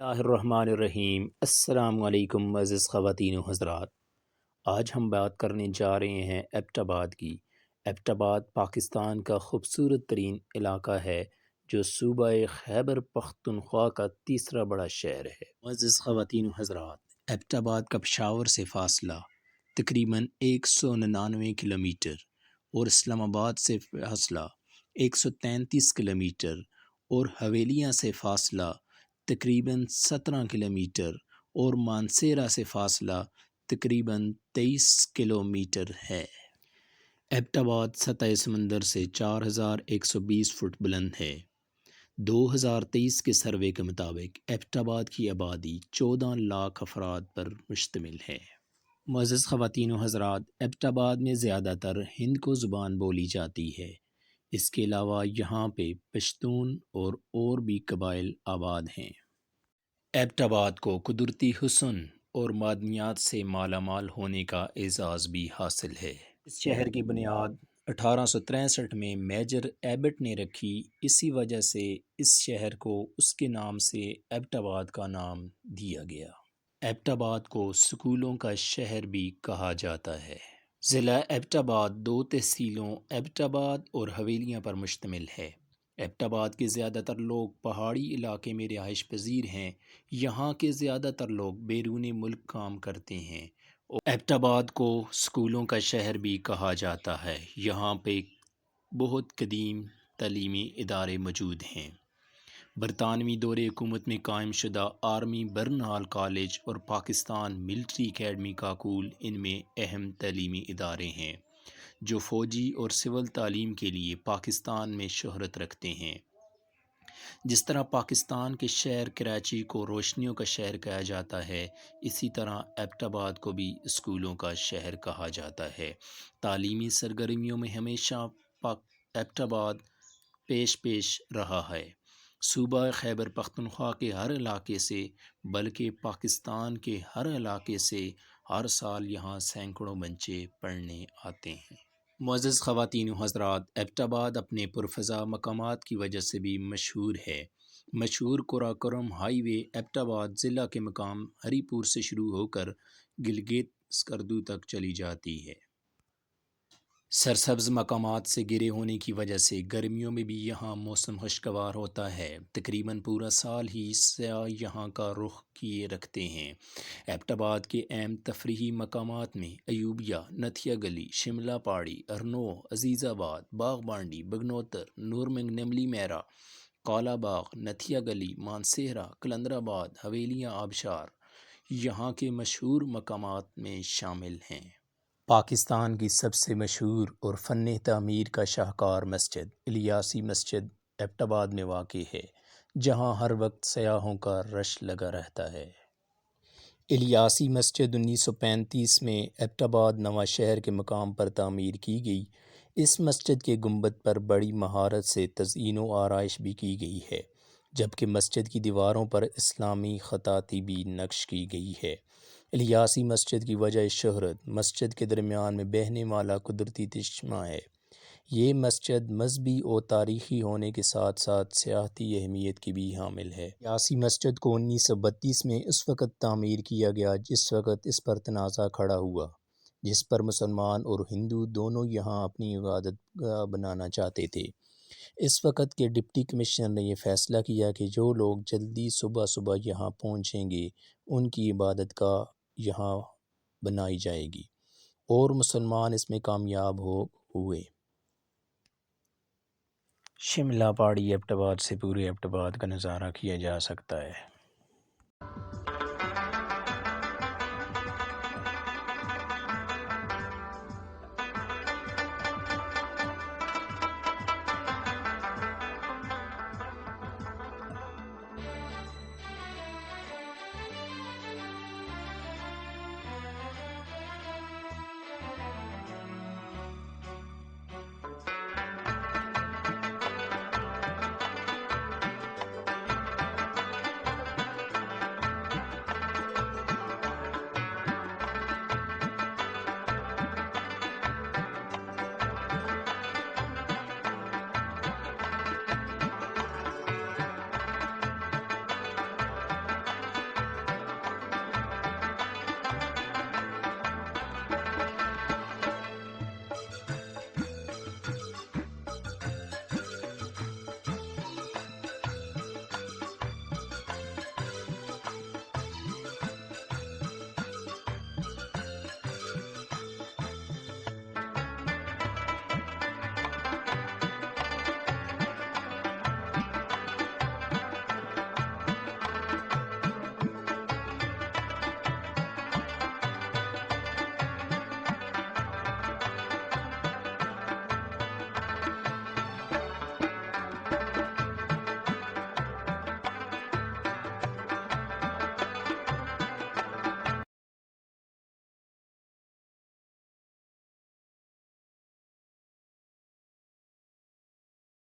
اللہ الرحمن الرحیم۔ السلام علیکم معزز خواتین و حضرات۔ آج ہم بات کرنے جا رہے ہیں ایبٹ آباد کی۔ ایبٹ آباد پاکستان کا خوبصورت ترین علاقہ ہے جو صوبہ خیبر پختونخوا کا تیسرا بڑا شہر ہے۔ معزز خواتین و حضرات، ایبٹ آباد کا پشاور سے فاصلہ تقریباً 199 کلومیٹر اور اسلام آباد سے فاصلہ 133 کلومیٹر اور حویلیاں سے فاصلہ تقریباً 17 کلومیٹر اور مانسیرہ سے فاصلہ تقریباً 23 کلومیٹر ہے۔ ایبٹ آباد سطح سمندر سے 4120 فٹ بلند ہے۔ 2023 کے سروے کے مطابق ایبٹ آباد کی آبادی 14 لاکھ افراد پر مشتمل ہے۔ معزز خواتین و حضرات، ایبٹ آباد میں زیادہ تر ہندکو زبان بولی جاتی ہے۔ اس کے علاوہ یہاں پہ پشتون اور بھی قبائل آباد ہیں۔ ایبٹ آباد کو قدرتی حسن اور معدنیات سے مالا مال ہونے کا اعزاز بھی حاصل ہے۔ اس شہر کی بنیاد 1863 میں میجر ایبٹ نے رکھی، اسی وجہ سے اس شہر کو اس کے نام سے ایبٹ آباد کا نام دیا گیا۔ ایبٹ آباد کو سکولوں کا شہر بھی کہا جاتا ہے۔ ضلع ایبٹ آباد 2 تحصیلوں ایبٹ آباد اور حویلیاں پر مشتمل ہے۔ ایبٹ آباد کے زیادہ تر لوگ پہاڑی علاقے میں رہائش پذیر ہیں۔ یہاں کے زیادہ تر لوگ بیرون ملک کام کرتے ہیں۔ ایبٹ آباد کو سکولوں کا شہر بھی کہا جاتا ہے۔ یہاں پہ بہت قدیم تعلیمی ادارے موجود ہیں۔ برطانوی دور حکومت میں قائم شدہ آرمی برن ہال کالج اور پاکستان ملٹری اکیڈمی کاکول ان میں اہم تعلیمی ادارے ہیں جو فوجی اور سول تعلیم کے لیے پاکستان میں شہرت رکھتے ہیں۔ جس طرح پاکستان کے شہر کراچی کو روشنیوں کا شہر کہا جاتا ہے، اسی طرح ایبٹ آباد کو بھی اسکولوں کا شہر کہا جاتا ہے۔ تعلیمی سرگرمیوں میں ہمیشہ ایبٹ آباد پیش رہا ہے۔ صوبہ خیبر پختونخوا کے ہر علاقے سے بلکہ پاکستان کے ہر علاقے سے ہر سال یہاں سینکڑوں بچے پڑھنے آتے ہیں۔ معزز خواتین و حضرات، ایبٹ آباد اپنے پرفضا مقامات کی وجہ سے بھی مشہور ہے۔ مشہور قراقرم ہائی وے ایبٹ آباد ضلع کے مقام ہری پور سے شروع ہو کر گلگت سکردو تک چلی جاتی ہے۔ سرسبز مقامات سے گھرے ہونے کی وجہ سے گرمیوں میں بھی یہاں موسم خوشگوار ہوتا ہے۔ تقریباً پورا سال ہی سیاح یہاں کا رخ کیے رکھتے ہیں۔ ایبٹ آباد کے اہم تفریحی مقامات میں ایوبیہ، نتھیا گلی، شملہ پاڑی، ارنوہ، عزیز آباد، باغ بانڈی، بگنوتر، نورمنگ، نملی میرا، کالا باغ، نتھیا گلی، مانسہرہ، کلندر آباد، حویلیاں، آبشار یہاں کے مشہور مقامات میں شامل ہیں۔ پاکستان کی سب سے مشہور اور فن تعمیر کا شاہکار مسجد الیاسی مسجد ایبٹ آباد میں واقع ہے، جہاں ہر وقت سیاحوں کا رش لگا رہتا ہے۔ الیاسی مسجد 1935 میں ایبٹ آباد نواں شہر کے مقام پر تعمیر کی گئی۔ اس مسجد کے گنبد پر بڑی مہارت سے تزئین و آرائش بھی کی گئی ہے، جبکہ مسجد کی دیواروں پر اسلامی خطاطی بھی نقش کی گئی ہے۔ الیاسی مسجد کی وجہ شہرت مسجد کے درمیان میں بہنے والا قدرتی چشمہ ہے۔ یہ مسجد مذہبی اور تاریخی ہونے کے ساتھ ساتھ سیاحتی اہمیت کی بھی حامل ہے۔ الیاسی مسجد کو 1932 میں اس وقت تعمیر کیا گیا جس وقت اس پر تنازع کھڑا ہوا، جس پر مسلمان اور ہندو دونوں یہاں اپنی عبادت گاہ بنانا چاہتے تھے۔ اس وقت کے ڈپٹی کمشنر نے یہ فیصلہ کیا کہ جو لوگ جلدی صبح یہاں پہنچیں گے ان کی عبادت گاہ یہاں بنائی جائے گی، اور مسلمان اس میں کامیاب ہوئے۔ شملہ پاڑی ایبٹ آباد سے پورے ایبٹ آباد کا نظارہ کیا جا سکتا ہے۔